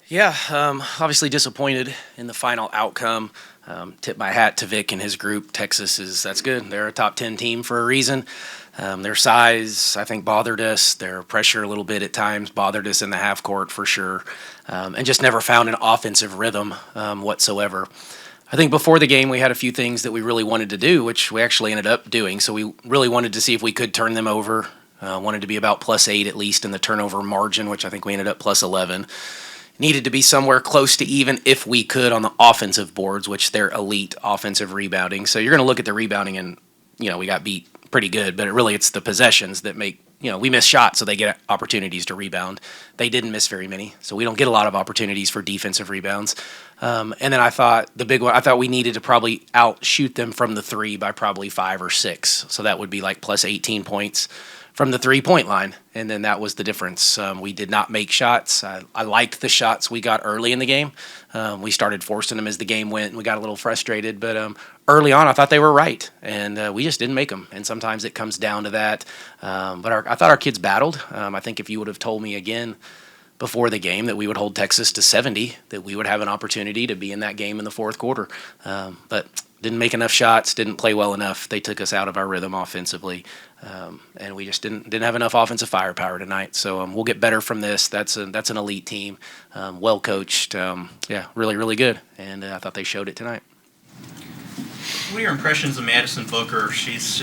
Yeah, obviously disappointed in the final outcome. Tip my hat to Vic and his group. That's good. They're a top 10 team for a reason. Their size, I think, bothered us. Their pressure a little bit at times bothered us in the half court for sure, and just never found an offensive rhythm whatsoever. I think before the game we had a few things that we really wanted to do, which we actually ended up doing. So we really wanted to see if we could turn them over. Wanted to be about +8 at least in the turnover margin, which I think we ended up +11. Needed to be somewhere close to even if we could on the offensive boards, which they're elite offensive rebounding. So you're going to look at the rebounding and, we got beat pretty good, but it's the possessions that make, we miss shots, so they get opportunities to rebound. They didn't miss very many, so we don't get a lot of opportunities for defensive rebounds. And then I thought the big one, I thought we needed to probably outshoot them from the three by probably 5 or 6. So that would be like +18 points from the 3-point line, and then that was the difference. We did not make shots. I liked the shots we got early in the game. We started forcing them as the game went, and we got a little frustrated. But early on, I thought they were right, and we just didn't make them. And sometimes it comes down to that. I thought our kids battled. I think if you would have told me again before the game that we would hold Texas to 70, that we would have an opportunity to be in that game in the fourth quarter. But didn't make enough shots, didn't play well enough. They took us out of our rhythm offensively, and we just didn't have enough offensive firepower tonight. So we'll get better from this. That's an elite team, well coached. Really, really good. And I thought they showed it tonight. What are your impressions of Madison Booker? She's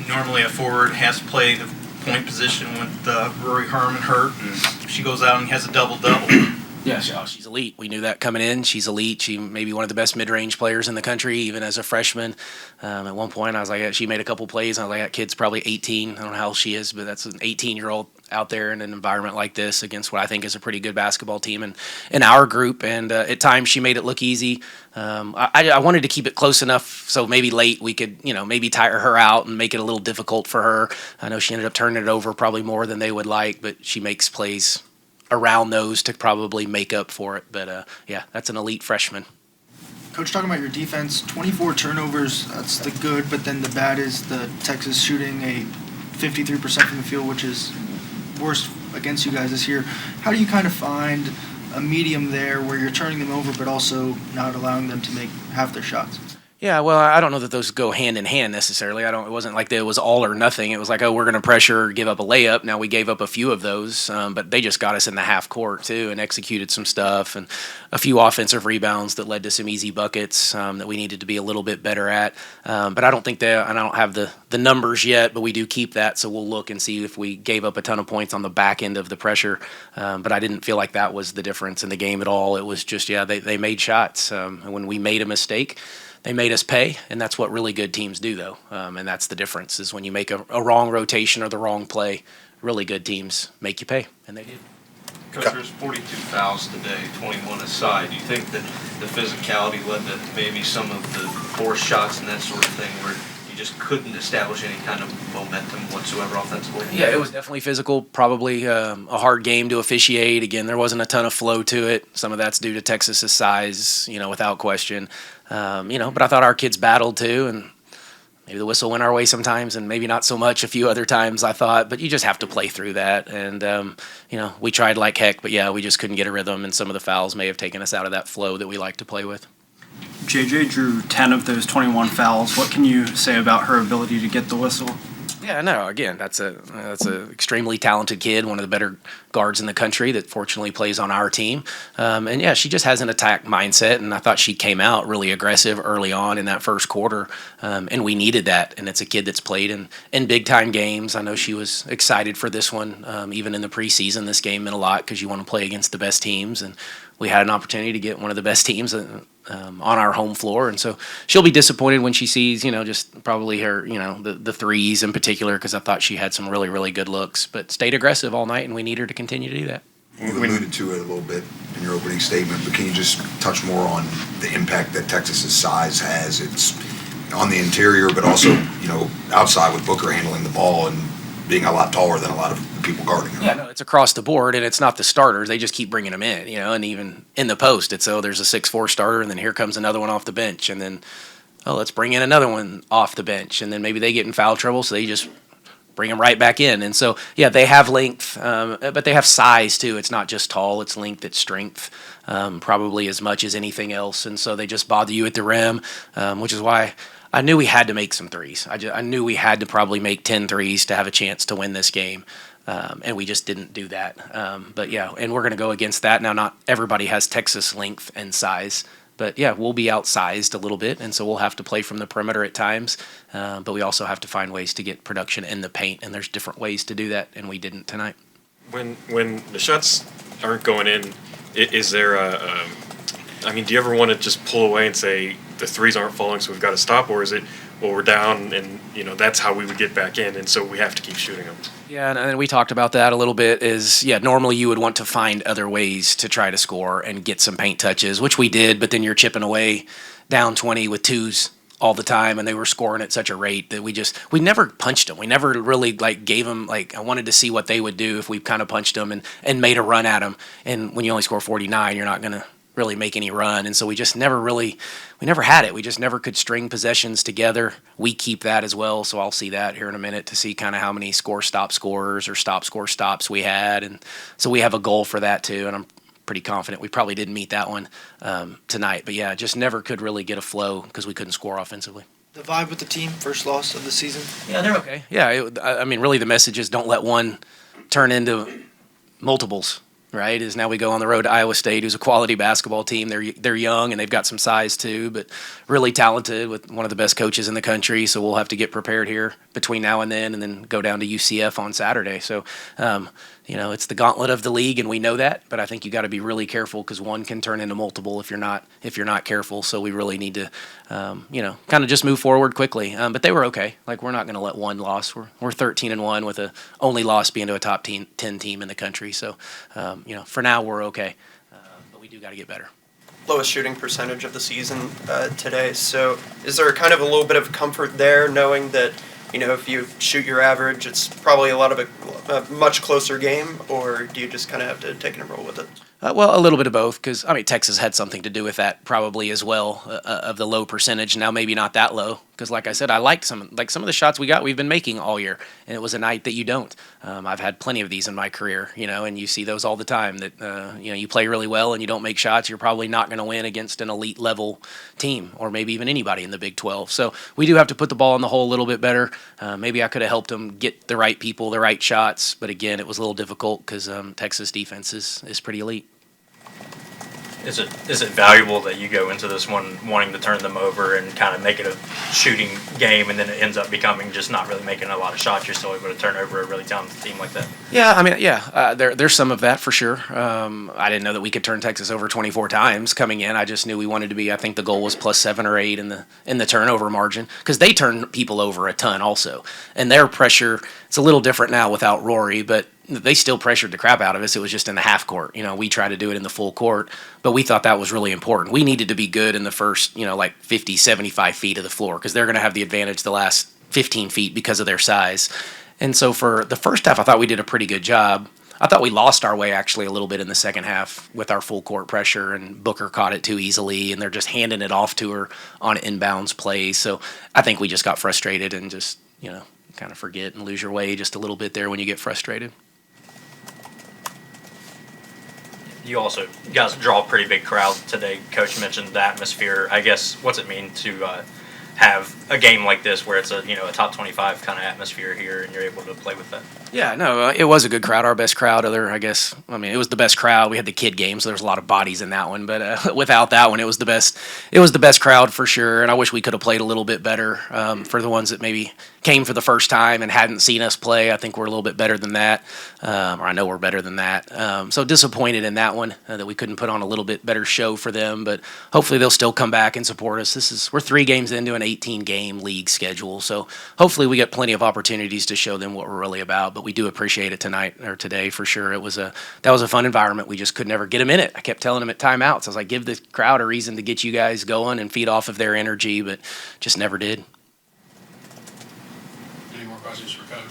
normally a forward, has to play the point position with Rory Harmon hurt, and she goes out and has a double-double. Yeah, she's elite. We knew that coming in. She's elite. She may be one of the best mid-range players in the country, even as a freshman. At one point, I was like, she made a couple plays. I was like, that kid's probably 18. I don't know how old she is, but that's an 18-year-old out there in an environment like this against what I think is a pretty good basketball team in our group. And at times, she made it look easy. I wanted to keep it close enough so maybe late we could, maybe tire her out and make it a little difficult for her. I know she ended up turning it over probably more than they would like, but she makes plays around those to probably make up for it. But, that's an elite freshman. Coach, talking about your defense, 24 turnovers, that's the good, but then the bad is the Texas shooting a 53% from the field, which is worst against you guys this year. How do you kind of find a medium there where you're turning them over but also not allowing them to make half their shots? Yeah, well, I don't know that those go hand in hand necessarily. It wasn't like it was all or nothing. It was like, we're going to pressure, give up a layup. Now we gave up a few of those, but they just got us in the half court too and executed some stuff and a few offensive rebounds that led to some easy buckets that we needed to be a little bit better at. But I don't think I don't have the numbers yet, but we do keep that, so we'll look and see if we gave up a ton of points on the back end of the pressure. But I didn't feel like that was the difference in the game at all. It was just, they made shots. And when we made a mistake, they made us pay, and that's what really good teams do, though. And that's the difference, is when you make a wrong rotation or the wrong play, really good teams make you pay, and they did. Coach, there's 42 fouls today, 21 aside. Do you think that the physicality led to maybe some of the forced shots and that sort of thing where you just couldn't establish any kind of momentum whatsoever offensively? Yeah, it was definitely physical, probably a hard game to officiate. Again, there wasn't a ton of flow to it. Some of that's due to Texas's size, without question. But I thought our kids battled too, and maybe the whistle went our way sometimes and maybe not so much a few other times, I thought. But you just have to play through that. And, we tried like heck, but, we just couldn't get a rhythm, and some of the fouls may have taken us out of that flow that we like to play with. JJ drew 10 of those 21 fouls. What can you say about her ability to get the whistle? Yeah, no, again, that's a extremely talented kid, one of the better guards in the country that fortunately plays on our team. She just has an attack mindset, and I thought she came out really aggressive early on in that first quarter, and we needed that. And it's a kid that's played in big-time games. I know she was excited for this one, even in the preseason. This game meant a lot because you want to play against the best teams, and we had an opportunity to get one of the best teams on our home floor, and so she'll be disappointed when she sees, just probably her, the threes in particular, because I thought she had some really, really good looks, but stayed aggressive all night, and we need her to continue to do that. You alluded to it a little bit in your opening statement, but can you just touch more on the impact that Texas's size has? It's on the interior, but also, outside with Booker handling the ball and being a lot taller than a lot of the people guarding him. Yeah, no, it's across the board, and it's not the starters. They just keep bringing them in, and even in the post, there's a 6'4" starter, and then here comes another one off the bench, and then, let's bring in another one off the bench, and then maybe they get in foul trouble, so they just bring them right back in. And so, yeah, they have length, but they have size too. It's not just tall, it's length, it's strength, probably as much as anything else. And so they just bother you at the rim, which is why I knew we had to make some threes. I knew we had to probably make 10 threes to have a chance to win this game. And we just didn't do that. But yeah, and we're going to go against that. Now, not everybody has Texas length and size. But yeah, we'll be outsized a little bit, and so we'll have to play from the perimeter at times. But we also have to find ways to get production in the paint, and there's different ways to do that, and we didn't tonight. When the shots aren't going in, is there I mean, do you ever want to just pull away and say the threes aren't falling, so we've got to stop, or is it, well, we're down, and that's how we would get back in, and so we have to keep shooting them? Yeah, and we talked about that a little bit. Normally you would want to find other ways to try to score and get some paint touches, which we did, but then you're chipping away down 20 with twos all the time, and they were scoring at such a rate that we never punched them. We never really gave them, I wanted to see what they would do if we kind of punched them and made a run at them. And when you only score 49, you're not going to really make any run. And so we just never had it. We just never could string possessions together. We keep that as well, so I'll see that here in a minute to see kind of how many stop scorers or stop stops we had. And so we have a goal for that too, and I'm pretty confident we probably didn't meet that one tonight. But yeah, just never could really get a flow because we couldn't score offensively. The vibe with the team, first loss of the season. Yeah, they're okay. Yeah, I mean, really the message is don't let one turn into multiples. Right, is now we go on the road to Iowa State, who's a quality basketball team. They're young and they've got some size too, but really talented with one of the best coaches in the country. So we'll have to get prepared here between now and then go down to UCF on Saturday. So it's the gauntlet of the league, and we know that. But I think you got to be really careful because one can turn into multiple if you're not careful. So we really need to kind of just move forward quickly. But they were okay. We're not going to let one loss. We're 13-1 with a only loss being to a top 10 team in the country. So for now we're okay. But we do got to get better. Lowest shooting percentage of the season today. So is there kind of a little bit of comfort there, knowing that if you shoot your average, it's probably a much closer game, or do you just kind of have to take it and roll with it? Well, a little bit of both, because Texas had something to do with that probably as well, of the low percentage. Now maybe not that low, because like I said, I liked some of the shots we've been making all year, and it was a night that you don't. I've had plenty of these in my career, and you see those all the time. That you play really well and you don't make shots, you're probably not going to win against an elite level team, or maybe even anybody in the Big 12. So we do have to put the ball in the hole a little bit better. Maybe I could have helped them get the right people, the right shots, but again, it was a little difficult because Texas defense is pretty elite. Is it valuable that you go into this one wanting to turn them over and kind of make it a shooting game, and then it ends up becoming just not really making a lot of shots? You're still able to turn over a really talented team like that? Yeah, there's some of that for sure. I didn't know that we could turn Texas over 24 times coming in. I just knew we wanted to be. I think the goal was plus 7 or 8 in the turnover margin, because they turn people over a ton also, and their pressure. It's a little different now without Rory, but they still pressured the crap out of us. It was just in the half court. We tried to do it in the full court, but we thought that was really important. We needed to be good in the first, 50, 75 feet of the floor, because they're going to have the advantage the last 15 feet because of their size. And so for the first half, I thought we did a pretty good job. I thought we lost our way actually a little bit in the second half with our full court pressure, and Booker caught it too easily, and they're just handing it off to her on inbounds plays. So I think we just got frustrated and just, kind of forget and lose your way just a little bit there when you get frustrated. You guys draw a pretty big crowd today. Coach mentioned the atmosphere. I guess, what's it mean to have a game like this where it's a top 25 kind of atmosphere here, and you're able to play with that? Yeah, no, it was a good crowd. Our best crowd, it was the best crowd. We had the kid game, so there was a lot of bodies in that one. But without that one, it was the best. It was the best crowd for sure. And I wish we could have played a little bit better. For the ones that maybe came for the first time and hadn't seen us play, I think we're a little bit better than that, or I know we're better than that. So disappointed in that one that we couldn't put on a little bit better show for them. But hopefully they'll still come back and support us. We're 3 games into an 18-game league schedule, so hopefully we get plenty of opportunities to show them what we're really about. But we do appreciate it today for sure. That was a fun environment. We just could never get them in it. I kept telling them at timeouts, I was like, give the crowd a reason to get you guys going and feed off of their energy, but just never did. Any more questions for Coach?